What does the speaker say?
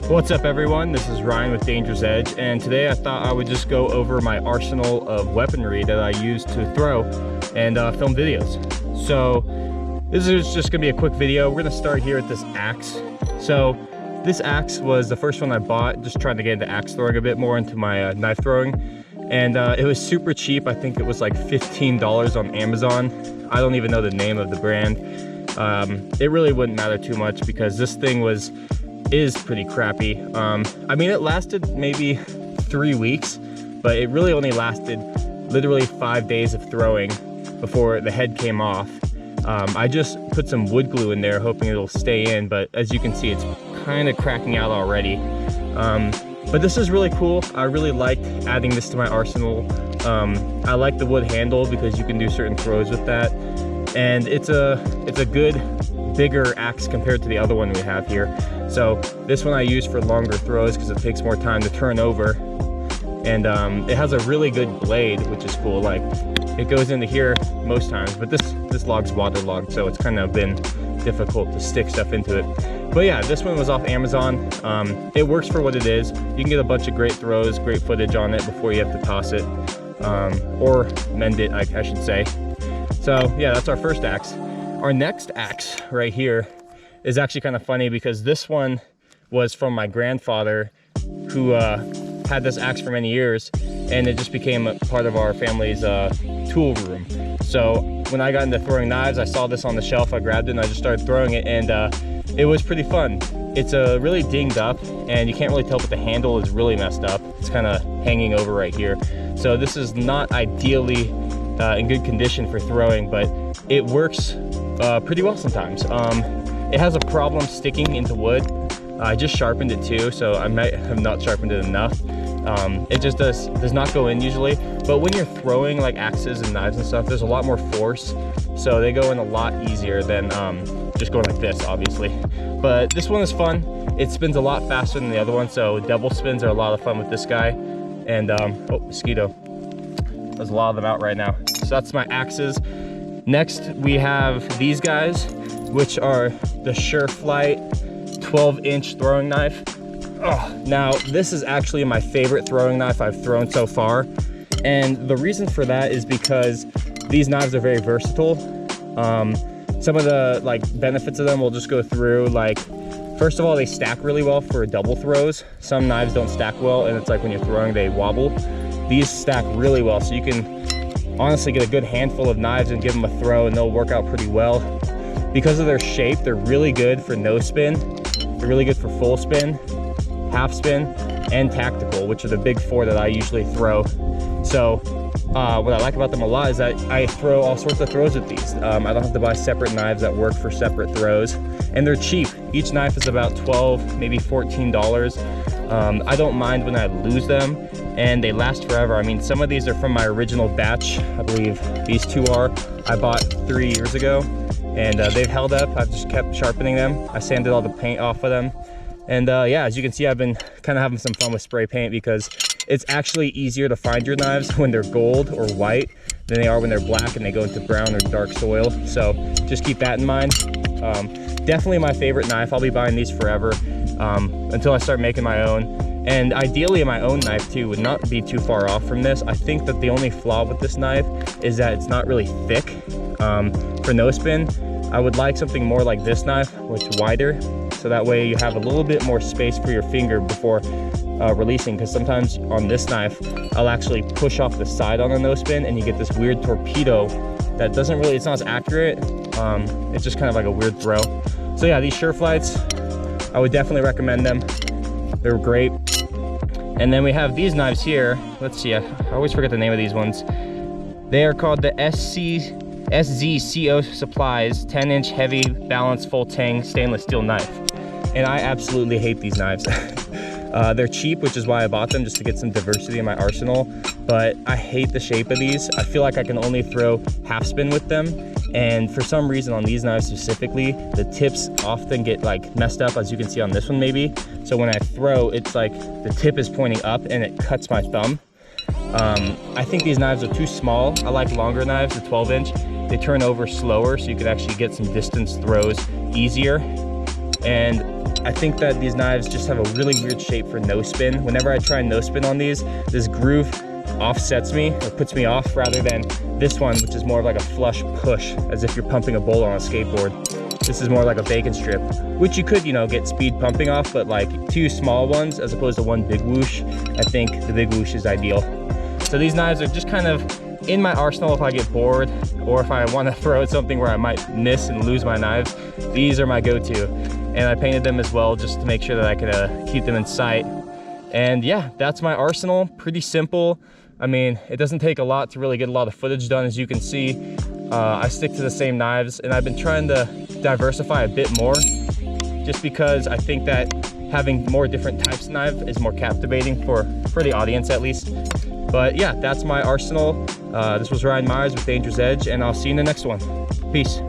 What's up everyone, this is Ryan with Dangersedge, and today I thought I would just go over my arsenal of weaponry that I use to throw and film videos. So this is just gonna be a quick video. We're gonna start here at this axe. So this axe was the first one I bought, just trying to get into axe throwing a bit more, into my knife throwing. And it was super cheap. I think it was like $15 on Amazon. I don't even know the name of the brand. It really wouldn't matter too much because this thing is pretty crappy. I mean, it lasted maybe 3 weeks, but it really only lasted literally 5 days of throwing before the head came off. I just put some wood glue in there hoping it'll stay in, but as you can see, it's kind of cracking out already. But this is really cool. I really liked adding this to my arsenal. I like the wood handle because you can do certain throws with that, and it's a good bigger axe compared to the other one we have here. So this one I use for longer throws because it takes more time to turn over, and it has a really good blade, which is cool. Like, it goes into here most times, but this log's waterlogged, so it's kind of been difficult to stick stuff into it. But yeah, this one was off Amazon. It works for what it is. You can get a bunch of great throws, great footage on it before you have to toss it, or mend it, I should say. So yeah, that's our first axe. Our next axe right here is actually kind of funny because this one was from my grandfather, who had this axe for many years, and it just became a part of our family's tool room. So when I got into throwing knives, I saw this on the shelf, I grabbed it and I just started throwing it, and it was pretty fun. It's really dinged up, and you can't really tell, but the handle is really messed up. It's kind of hanging over right here. So this is not ideally in good condition for throwing, but it works pretty well sometimes. It has a problem sticking into wood. I just sharpened it too, so I might have not sharpened it enough. It just does not go in usually, but when you're throwing like axes and knives and stuff, there's a lot more force, so they go in a lot easier than just going like this, obviously. But this one is fun. It spins a lot faster than the other one, so double spins are a lot of fun with this guy. And oh, mosquito, there's a lot of them out right now. So that's my axes. Next we have these guys, which are the Sureflight 12-inch throwing knife. Oh, now this is actually my favorite throwing knife I've thrown so far, and the reason for that is because these knives are very versatile. Some of the benefits of them we'll just go through. Like, first of all, they stack really well for double throws. Some knives don't stack well, and it's like when you're throwing they wobble. These stack really well, so you can honestly get a good handful of knives and give them a throw and they'll work out pretty well. Because of their shape, they're really good for no spin, they're really good for full spin, half spin, and tactical, which are the big four that I usually throw. So what I like about them a lot is that I throw all sorts of throws with these. I don't have to buy separate knives that work for separate throws, and they're cheap. Each knife is about $12, maybe $14. I don't mind when I lose them, and they last forever. I mean, some of these are from my original batch. I believe these two are. I bought 3 years ago, and they've held up. I've just kept sharpening them. I sanded all the paint off of them. And yeah, as you can see, I've been kind of having some fun with spray paint because it's actually easier to find your knives when they're gold or white than they are when they're black and they go into brown or dark soil. So just keep that in mind. Definitely my favorite knife. I'll be buying these forever until I start making my own. And ideally my own knife too would not be too far off from this. I think that the only flaw with this knife is that it's not really thick for no spin. I would like something more like this knife, which is wider, so that way you have a little bit more space for your finger before releasing, because sometimes on this knife I'll actually push off the side on a no spin and you get this weird torpedo that doesn't really, it's not as accurate. It's just kind of like a weird throw. So yeah, these Sureflights, I would definitely recommend them. They're great. And then we have these knives here. Let's see, I always forget the name of these ones. They are called the SZCO Supplies 10-inch heavy balanced full tang stainless steel knife. And I absolutely hate these knives. They're cheap, which is why I bought them, just to get some diversity in my arsenal. But I hate the shape of these. I feel like I can only throw half spin with them. And for some reason on these knives specifically, the tips often get like messed up, as you can see on this one maybe. So when I throw, it's like the tip is pointing up and it cuts my thumb. I think these knives are too small. I like longer knives, the 12-inch. They turn over slower, so you could actually get some distance throws easier. And I think that these knives just have a really weird shape for no spin. Whenever I try and no spin on these, this groove offsets me or puts me off, rather than this one, which is more of like a flush push, as if you're pumping a bowler on a skateboard. This is more like a bacon strip, which you could, you know, get speed pumping off, but like 2 small ones as opposed to 1 big whoosh, I think the big whoosh is ideal. So these knives are just kind of in my arsenal if I get bored, or if I want to throw at something where I might miss and lose my knives. These are my go-to, and I painted them as well just to make sure that I could keep them in sight. And yeah, that's my arsenal. Pretty simple. I mean, it doesn't take a lot to really get a lot of footage done, as you can see. I stick to the same knives, and I've been trying to diversify a bit more, just because I think that having more different types of knife is more captivating for the audience at least. But yeah, that's my arsenal. This was Ryan Myers with Dangersedge, and I'll see you in the next one. Peace.